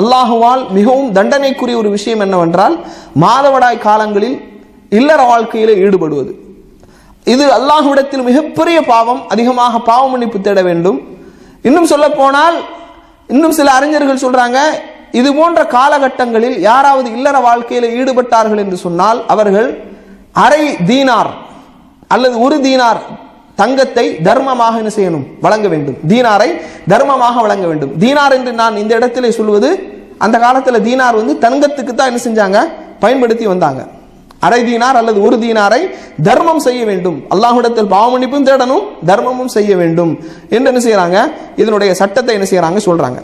அல்லாஹுவால் மிகவும் தண்டனைக்குரிய ஒரு விஷயம் என்னவென்றால் மாதவிடாய் காலங்களில் இல்லற வாழ்க்கையிலே ஈடுபடுவது. இது அல்லாஹ்விடத்தில் மிகப்பெரிய பாவம். அதிகமாக பாவ மன்னிப்பு தேட வேண்டும். இன்னும் சொல்ல போனால் இன்னும் சில அறிஞர்கள் சொல்றாங்க, இது போன்ற காலகட்டங்களில் யாராவது இல்லற வாழ்க்கையில ஈடுபட்டார்கள் என்று சொன்னால் அவர்கள் அரை தீனார் அல்லது ஒரு தீனார் தங்கத்தை தர்மமாக என்ன செய்யணும், வழங்க வேண்டும். தீனாரை தர்மமாக வழங்க வேண்டும். தீனார் என்று நான் இந்த இடத்திலே சொல்வது, அந்த காலத்தில் தீனார் தங்கத்துக்கு தான் என்ன செஞ்சாங்க, பயன்படுத்தி வந்தாங்க. அரை தீனார் அல்லது ஒரு தீனாரை தர்மம் செய்ய வேண்டும். அல்லாஹ்விடத்தில் பாவ மன்னிப்பும் தேடணும், தர்மமும் செய்ய வேண்டும் என்று என்ன செய்யறாங்க, இதனுடைய சட்டத்தை என்ன செய்யறாங்க சொல்றாங்க.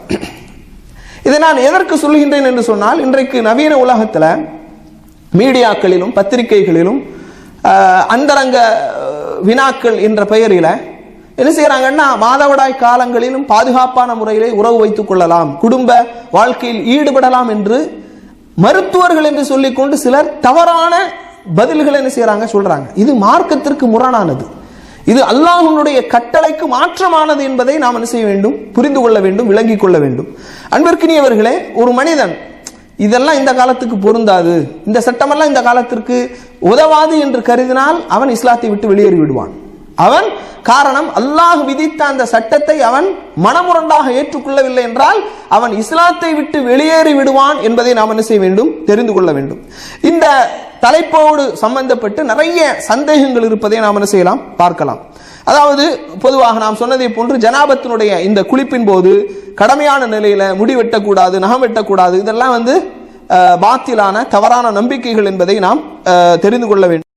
இதை நான் எதற்கு சொல்கின்றேன் என்று சொன்னால், இன்றைக்கு நவீன உலகத்தில் மீடியாக்களிலும் பத்திரிகைகளிலும் அந்தரங்க வினாக்கள் என்ற பெயரில் என்ன செய்யறாங்கன்னா, மாதவிடாய் காலங்களிலும் பாதுகாப்பான முறையிலே உறவு வைத்துக் கொள்ளலாம், குடும்ப வாழ்க்கையில் ஈடுபடலாம் என்று மருத்துவர்கள் என்று சொல்லிக்கொண்டு சிலர் தவறான பதில்களை என்ன செய்யறாங்க சொல்றாங்க. இது மார்க்கத்திற்கு முரணானது, இது அல்லாஹ்வுடைய கட்டளைக்கு மாற்றமானது என்பதை நாம் என்ன செய்ய வேண்டும், புரிந்து கொள்ள வேண்டும், விளங்கிக் கொள்ள வேண்டும். அன்பிற்கினியவர்களே, ஒரு மனிதன் இதெல்லாம் இந்த காலத்துக்கு பொருந்தாது, இந்த சட்டமெல்லாம் இந்த காலத்திற்கு உதவாது என்று கருதினால் அவன் இஸ்லாத்தை விட்டு வெளியேறி விடுவான். அவன் காரணம், அல்லாஹ் விதித்த அந்த சட்டத்தை அவன் மனமுரண்டாக ஏற்றுக்கொள்ளவில்லை என்றால் அவன் இஸ்லாத்தை விட்டு வெளியேறி விடுவான் என்பதை நாம் என்ன செய்ய வேண்டும், தெரிந்து கொள்ள வேண்டும். இந்த தலைப்போடு சம்பந்தப்பட்டு நிறைய சந்தேகங்கள் இருப்பதை நாம் என்ன செய்யலாம், பார்க்கலாம். அதாவது பொதுவாக நாம் சொன்னதை போன்று ஜனாபத்தினுடைய இந்த குளிப்பின் போது கடமையான நிலையில முடி வெட்டக்கூடாது, நகம் வெட்டக்கூடாது, இதெல்லாம் பாத்திலான தவறான நம்பிக்கைகள் என்பதை நாம் தெரிந்து கொள்ள வேண்டும்.